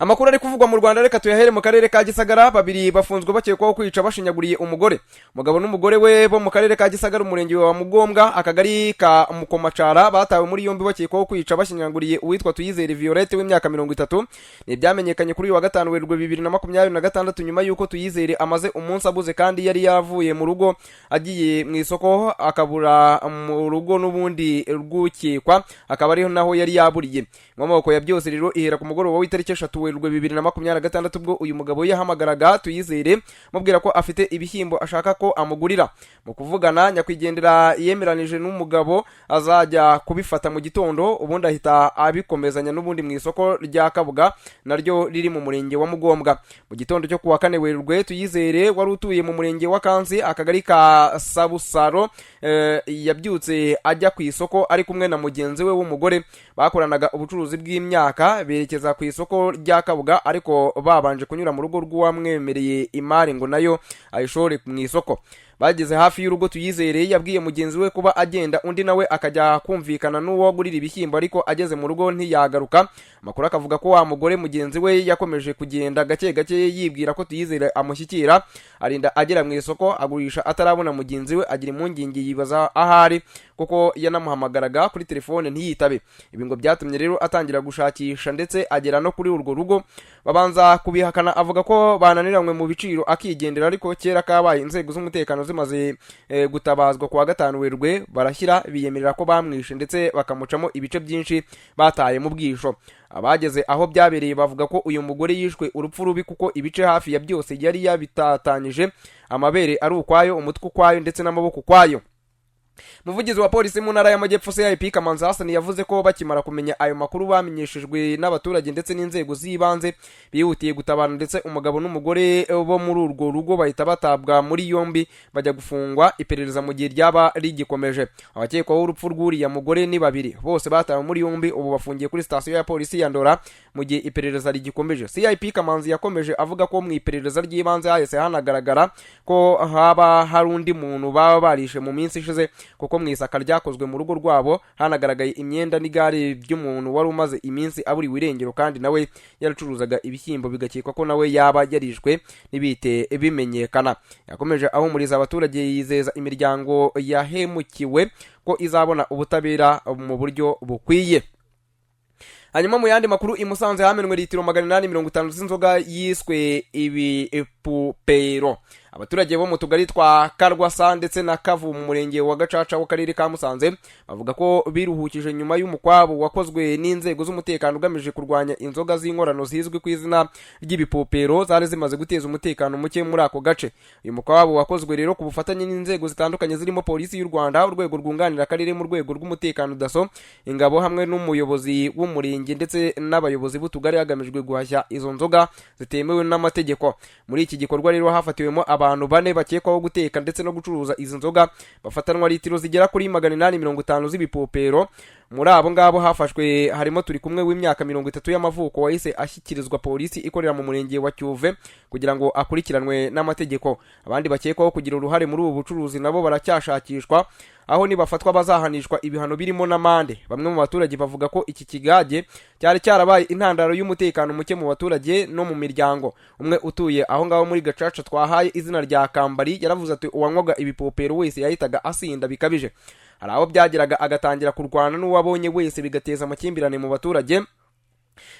Amakuru ari kuvugwa mu Rwanda reka tuyahere mu karere ka Gisagara. Babiri bafunzwe bakekwaho kwica bashinyaguriye umugore. Mugabo n'umugore we bo mu karere ka Gisagara umurenge wa Mugombwa akagari ka Mukomacara batawe muri yombi bakekwaho kwica bashinyaguriye uwitwa Tuyizere Violette w'imyaka 30. Ni byamenyekanye kuri wa gatanu Werurwe 2026 nyuma yuko Tuyizere amaze umunsi abuze kandi yari yavuye mu rugo agiye mu isoko akabura mu rugo n'ubundi rwukekwa akaba ariho naho yari yaburiye. Mwamoko ya byose rero ihera ku mugoroba w'itariki 3 Werurwe 2026 ubwo uyu mugabo yahamagaraga Tuyizere mubwira ko afite ibihimbo ashaka ko amugurira. Mu kuvugana nyakwigendera yemeranije n'umugabo azajya kubifata mu gitondo ubundi ahita abikomezanya n'ubundi mu isoko rya Kabuga naryo riri mu murenge wa Mugombwa. Mu gitondo cyo kuwa 4 Werurwe Tuyizere wari utuye mu murenge wa Kansi akagari ka Sabusaro yabyutse ajya ku isoko ari kumwe na mugenzi we w'umugore bakoranaga ubucuruzi bw'imyaka berekeza ku isoko rya Kabuga ariko babanje kunyura mu rugo rw'uwamwemereye imari ngo nayo ayishore mu isoko. Bageze hafi y'urugo Tuyizere yabwiye mugenzi we kuba agenda undi nawe akajya kumvikana n'uwo gurira ibishyimbo ariko ageze mu rugo ntiyagaruka. Makuru akavuga ko wa mugore mugenzi we yakomeje kugenda gake gake yibwira ko Tuyizere amushyikira arinda agera mu isoko agurisha atarabona mugenzi we agira impungenge yibaza ahari kuko yanamuhamagaraga kuri telefone ntiyitabe. Ibi ngo byatumye rero atangira gushakisha ndetse agera no kuri urwo rugo babanza kubihakana avuga ko bananiranywe mu biciro akigendera ariko kera kabaye inzego z'umutekano zimaze gutabazwa kuwa 5 Werurwe barashyira biyemerera ko bamwishe ndetse bakamucamo ibice byinshi bataye mu bwisho. Abageze aho byabereye bavuga ko uyu mugore yishwe urupfu rubi kuko ibice hafi ya byose yari yabitatanyije, amabere ari ukwayo, umutwe ukwayo ndetse n'amaboko ukwayo. Muvugizi wa polisi mu ntara y'Amajyepfo CIP Kamanzi Hassan yavuze ko bakimara kumenya ayo makuru bamenyeshejwe n'abaturage ndetse n'inzego z'ibanze bihutiye gutabara ndetse umugabo n'umugore bo muri urwo rugo bahita batabwa muri yombi bajya gufungwa iperereza mu gihe ryaba rigikomeje. Abakekwaho urupfu rw'uriya mugore ni babiri bose batawe muri yombi ubu bafungiye kuri station ya polisi ya Ndora mu gihe iperereza rigikomeje. CIP Kamanzi yakomeje avuga ko mu iperereza ry'ibanze hahise hanagaragara ko haba hari undi muntu baba barishe mu minsi ishize kuko mu isaka ryakozwe mu rugo rwabo hanagaragaye imyenda n'igare by'umuntu wari umaze iminsi aburiwe irengero kandi nawe yaracuruzaga ibishyimbo bigakekwa ko nawe yaba yarishwe n'ibite bimenyekana. Yakomeje ahumuriza abaturage yizeza imiryango yahemukiwe ko izabona ubutabera mu buryo bukwiye. Hanyuma mu yandi makuru imusanze hamenwe litiro 850 z'inzoga yiswe ibipupero. Abaturage bo mu tugari twa Karwasa ndetse na Kavu mu murenge wa Gacaca w'akarere ka Musanze bavuga ko biruhukije nyuma y'umukwabo wakozwe n'inzego z'umutekano ugamije kurwanya inzoga z'inkorano zizwi ku izina ry'ibipupero zari zimaze guteza umutekano muke muri ako gace. Uyu mukwabo wakozwe rero ku bufatanye n'inzego zitandukanye zirimo polisi y'u Rwanda, urwego rwunganira akarere mu rwego rw'umutekano daso, ingabo hamwe n'umuyobozi w'umurenge ndetse n'abayobozi b'utugari hagamijwe guhashya izo nzoga zitemewe n'amategeko. Muri iki gikorwa rero hafatiwemo abantu bane bakekwaho guteka ndetse no gucuruza izi nzoga bafatanwa litiro zigera kuri 850 z'ibipupero. Muri abo ngabo hafashwe harimo turi kumwe w'imyaka 30 y'amavuko wahise ashyikirizwa polisi ikorera mu murenge wa Cyuve kugira ngo akurikiranwe n'amategeko. Abandi bakekwaho kugira uruhare muri ubu bucuruzi nabo baracyashakishwa aho nibafatwa bazahanishwa ibihano birimo n'amande. Bamwe mu baturage bavuga ko iki kigage cyari cyarabaye intandaro y'umutekano muke mu baturage no mu miryango. Umwe utuye aho ngaho muri Gacaca twahaye izina rya Kambari yaravuze ati uwanywaga ibipupero wese yahitaga asinda bikabije. Hari aho byageraga agatangira kurwana n'uwabonye wese bigateza amakimbirane mu baturage.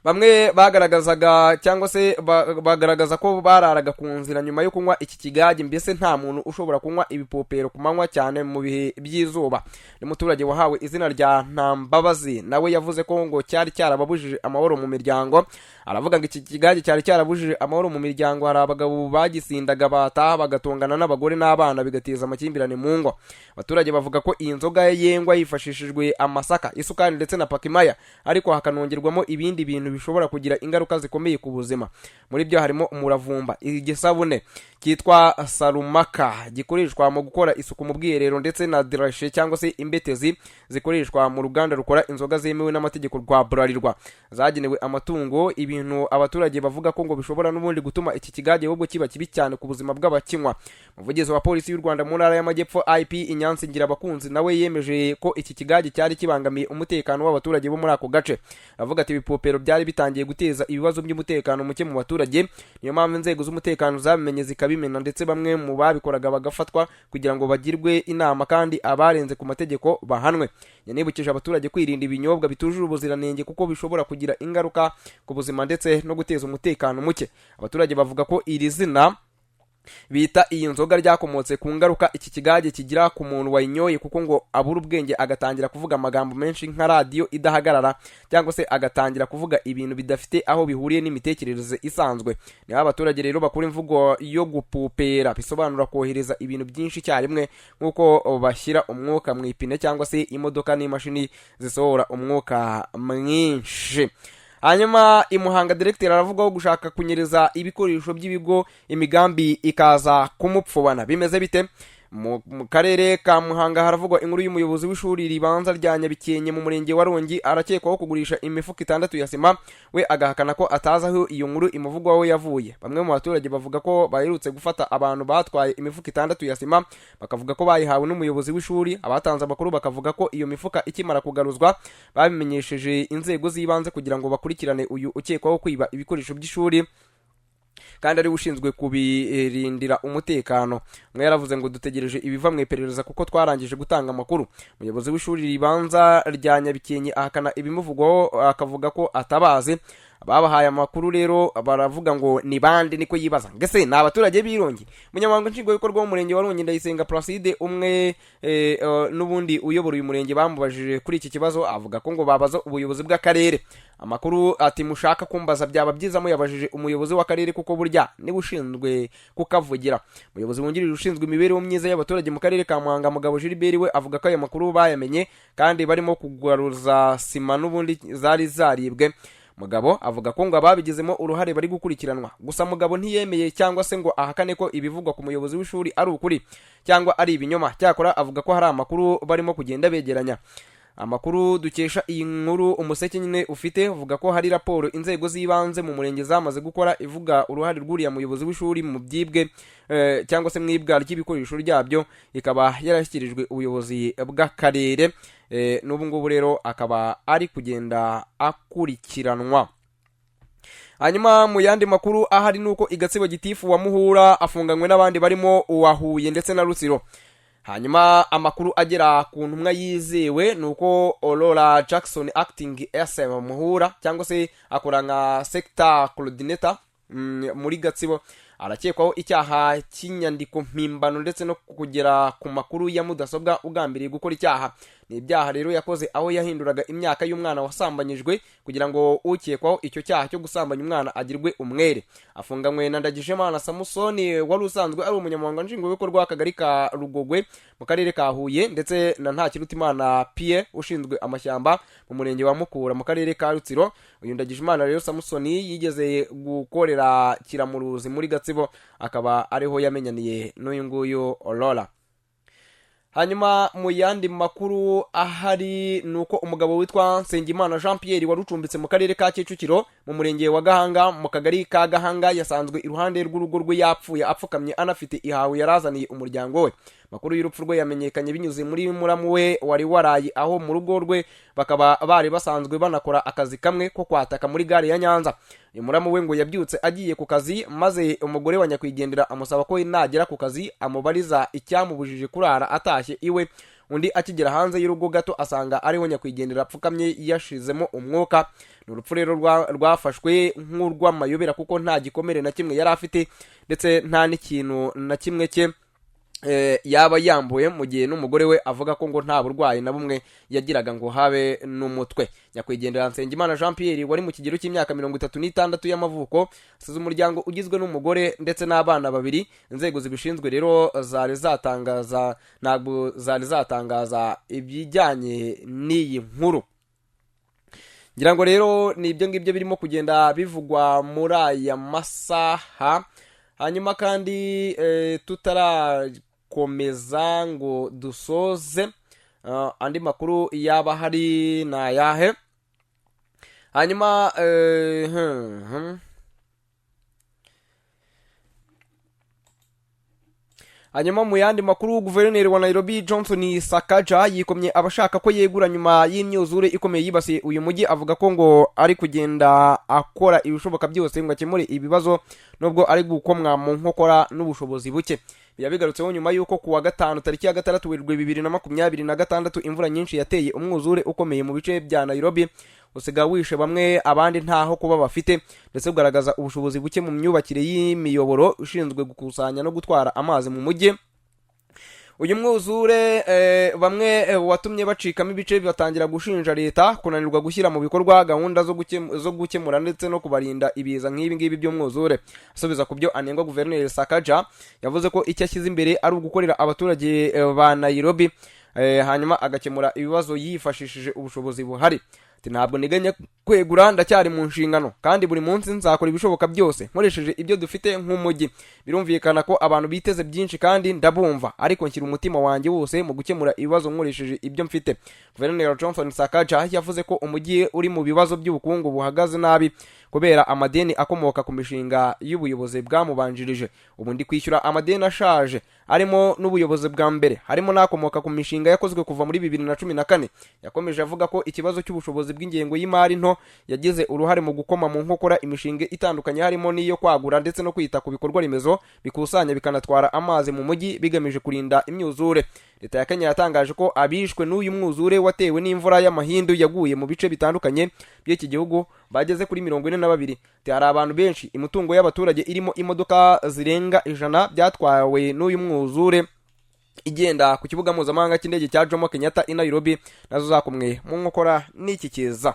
Bamwe bagaragazaga cyangwa se bagaragaza ko bararaga ku nzira nyuma yo kunywa iki kigage, mbese nta muntu ushobora kunywa ibipupero kumanywa cyane mu bihe by'izuba. N'umuturage wahawe izina rya Ntambabazi nawe yavuze ko ngo cyari cyarababujije amahoro mu miryango. Aravuga ngo iki kigage cyari cyarabujije amahoro mu miryango, hari abagabo bagisindaga bataha bagatongana n'abagore n'abana bigateza amakimbirane mu ngo. Abaturage bavuga ko iyi nzoga yengwa yifashishijwe amasaka, isukari ndetse na pakimaya ariko hakanongerwamo ibindi bintu bishobora kugira ingaruka zikomeye ku buzima. Muri byo harimo umuravumba, igisabune kitwa Sarumaka gikoreshwa mu gukora isuku mu bwiherero ndetse na drashe cyangwa se imbetezi zikoreshwa mu ruganda rukora inzoga zemewe n'amategeko rwa Burarirwa zagenewe amatungo. Ibintu abaturage bavuga ko ngo bishobora n'ubundi gutuma iki kigage ahubwo kiba kibi cyane ku buzima bw'abakinywa. Umuvugizi wa polisi y'u Rwanda mu ntara y'Amajyepfo IP Inyansi Ngirabakunzi nawe yemeje ko iki kigage cyari kibangamiye umutekano w'abaturage bo muri ako gace. Avuga ati ibipupero ibitero byari bitangiye guteza ibibazo by'umutekano muke mu baturage. Niyo mpamvu inzego z'umutekano zabimenye zikabimena, ndetse bamwe mu babikoraga bagafatwa kugira ngo bagirwe inama kandi abarenze ku mategeko bahanwe. Yanibukije abaturage kwirinda ibinyobwa bitujuje ubuziranenge kuko bishobora kugira ingaruka ku buzima ndetse no guteza umutekano muke. Abaturage bavuga ko iri zina bita iyi nzoga ryakomotse ku ngaruka iki kigage kigira ku muntu wayinyoye, kuko ngo abura ubwenge agatangira kuvuga amagambo menshi nka radiyo idahagarara, cyangwa se agatangira kuvuga ibintu bidafite aho bihuriye n'imitekerereze isanzwe. Niho abaturage rero bakura imvugo yo gupupera, bisobanura kohereza ibintu byinshi icyarimwe, nk'uko bashyira umwuka mu ipine cyangwa se imodoka n'imashini zisohora umwuka mwinshi. Hanyuma i Muhanga director aravugaho gushaka kunyereza ibikoresho by'ibigo, imigambi ikaza kumupfubana. Bimeze bite? Mu karere ka Muhanga haravugwa inkuru y'umuyobozi w'ishuri ribanza rya Nyabikenke mu murenge wa Rongi arakekwaho kugurisha imifuka 6 ya sima, we agahakana ko atazi aho iyo nkuru imuvugwaho yavuye. Bamwe mu baturage bavuga ko baherutse gufata abantu batwaye imifuka 6 ya sima, bakavuga ko bayihawe n'umuyobozi w'ishuri. Abatanze amakuru bakavuga ko iyo mifuka ikimara kugaruzwa babimenyesheje inzego z'ibanze kugira ngo bakurikirane uyu ukekwaho kwiba ibikoresho by'ishuri kandi ari ushinzwe kubirindira umutekano. Mwe yaravuze ngo dutegereje ibiva mu iperereza kuko twarangije gutanga amakuru. Umuyobozi w'ishuri ribanza rya Nyabikenke ahakana ibimuvugwaho, akavuga ko atabazi. Babahaye amakuru rero baravuga ngo ni bande, niko yibaza ngese ni abaturage b'irongi. Munyamabanga nshingwabikorwa w'umurenge wa Rongi Ndayisenga Placide umwe n'ubundi uyobora uyu murenge bamubajije kuri iki kibazo, avuga ko ngo babaza ubuyobozi bw'akarere. Amakuru ati mushaka kumbaza byaba byiza muyabajije umuyobozi w'akarere kuko burya niba ushinzwe kukavugira. Umuyobozi wungirije ushinzwe imibereho myiza y'abaturage mu karere ka Muhanga Mugabo Gilbert we avuga ko aya makuru bayamenye kandi barimo kugaruza sima n'ubundi zari zaribwe. Mugabo avuga ko ngo ababigizemo uruhare bari gukurikiranwa. Gusa Mugabo ntiyemeye cyangwa se ngo ahakane ko ibivugwa ku muyobozi w'ishuri ari ukuri cyangwa ari ibinyoma. Cyakora avuga ko hari amakuru barimo kugenda begeranya. Amakuru dukesha iyi nkuru Umuseke nyine ufite uvuga ko hari raporo inzego z'ibanze mu murenge zamaze gukora ivuga uruhare rw'uriya muyobozi w'ishuri mu byibwe cyangwa se mwibwa ry'ibikoresho ryabyo, ikaba yarashyikirijwe ubuyobozi bw'akarere. N'ubu ngubu rero akaba ari kugenda akurikiranwa. Hanyuma mu yandi makuru ahari nuko igatsibo Gitifu wa Muhura afunganywe n'abandi barimo uwahuye ndetse na Rutsiro. Hanyuma amakuru agera ku ntumwa yizewe nuko Aurora Jackson acting SM Muhura cyangwa se akora nka sector coordinator muri Gatsibo, arakekwaho icyaha cy'inyandiko mpimbano ndetse no kugera ku makuru ya mudasobwa ugambiriye gukora icyaha. Ni ibyaha rero yakoze aho yahinduraga imyaka y'umwana wasambanyijwe kugira ngo ukekwaho icyo cyaha cyo gusambanya umwana agirwe umwere. Afunganywe na Ndagijimana Samusoni wari usanzwe ari umunyamabanga nshingwabikorwa w'akagari ka Rugogwe mu karere ka Huye, ndetse na Ntakirutimana Pierre ushinzwe amashyamba mu murenge wa Mukura mu karere ka Rutsiro. Uyu Ndagijimana rero Samusoni yigeze gukorera Kiramuruzi muri Gatsibo, akaba ariho yamenyaniye n'uyu nguyu Aurora. Hanyuma mu yandi makuru ahari nuko umugabo witwa Nsengimana Jean Pierre warucumbitse mu karere ka Kicukiro mu murenge wa Gahanga mu kagari ka Gahanga yasanzwe iruhande rw'urugo rwe yapfuye apfukamye anafite ihawe yarazaniye umuryango we. Makuru y'urupfu rwe yamenyekanye binyuze muri muramu we wari warayi aho mu rugo rwe, bakaba bari basanzwe banakora akazi kamwe ko kwataka muri gare ya Nyanza. Uyu muramu we ngo yabyutse agiye ku kazi, maze umugore wa nyakwigendera amusaba ko nagera ku kazi amubariza icyamubujije kurara atashye iwe. Undi akigera hanze y'urugo gato asanga ariho nyakwigendera apfukamye yashizemo umwuka. N'urupfu rero rwafashwe nk'urw'amayobera kuko nta gikomere na kimwe yari afite ndetse nta n'ikintu na kimwe cye yaba yambuye, mu gihe n'umugore we avuga ko ngo nta burwayi na bumwe yagiraga ngo habe n'umutwe. Nyakwigendera Nsengimana Jean Pierre wari mu kigero cy'imyaka 36 y'amavuko, asize umuryango ugizwe n'umugore ndetse n'abana babiri. Inzego zibishinzwe rero zari zatangaza ibijyanye n'iyi nkuru. Ngira ngo rero ni ibyo ngibyo birimo kugenda bivugwa muri aya masaha. Hanyuma kandi tutarakomeza ngo dusoze, andi makuru yaba hari na yahe. Hanyuma Hanyuma mu yandi makuru, guverineri wa Nairobi Johnson Sakaja yikomye abashaka ko yegura nyuma y'imyuzure ikomeye yibasiye uyu mujyi, avuga ko ngo ari kugenda akora ibishoboka byose ngo akemure ibibazo nubwo ari gukomwa mu nkokora n'ubushobozi buke. Yabigarutseho nyuma yuko kuwa gatanu tariki ya 6 Werurwe 2026 imvura nyinshi yateye umwuzure ukomeye mu bice bya Nairobi, usiga wishe bamwe abandi ntaho kuba bafite, ndetse ugaragaza ubushobozi buke mu myubakire y'imiyoboro ushinzwe gukusanya no gutwara amazi mu mujyi. Uyu mwuzure bamwe watumye bacikamo ibice batangira gushinja leta kunanirwa gushyira mu bikorwa gahunda zo gukemura ndetse no kubarinda ibiza nk'ibi ngibi by'umwuzure. Asubiza ku byo anengwa, guverineri Sakaja yavuze ko icyo ashyize imbere ari ugukorera abaturage ba Nairobi, hanyuma agakemura ibibazo yifashishije ubushobozi buhari. Ntabwo niganya kwegura, ndacyari mu nshingano kandi buri munsi nzakora ibishoboka byose nkoresheje ibyo dufite nk'umujyi. Birumvikana ko abantu biteze byinshi kandi ndabumva, ariko nshyira umutima wanjye wose mu gukemura ibibazo nkoresheje ibyo mfite. Guverineri Johnson Sakaja yavuze ko umujyi uri mu bibazo by'ubukungu buhagaze nabi kubera amadeni akomoka ku mishinga y'ubuyobozi bwamubanjirije. Ubu ndi kwishyura amadeni ashaje arimo n'ubuyobozi bwa mbere, harimo n'akomoka ku mishinga yakozwe kuva muri 2014. Yakomeje avuga ko ikibazo cy'ubushobozi bw'ingengo y'imari nto yagize uruhare mu gukoma mu nkokora imishinga itandukanye, harimo n'iyo kwagura ndetse no kwita ku bikorwa remezo bikusanya bikanatwara amazi mu mujyi bigamije kurinda imyuzure. Leta ya Kenya yatangaje ko abishwe n'uyu mwuzure watewe n'imvura y'amahindu yaguye mu bice bitandukanye by'iki gihugu bageze kuri 42. Hari abantu benshi, imitungo y'abaturage irimo imodoka zirenga 100 byatwawe n'uyu mwuzure igenda ku kibuga mpuzamahanga cy'indege cya Jomo Kenyatta i Nairobi, nazo zakomwe mu nkokora n'iki kiza.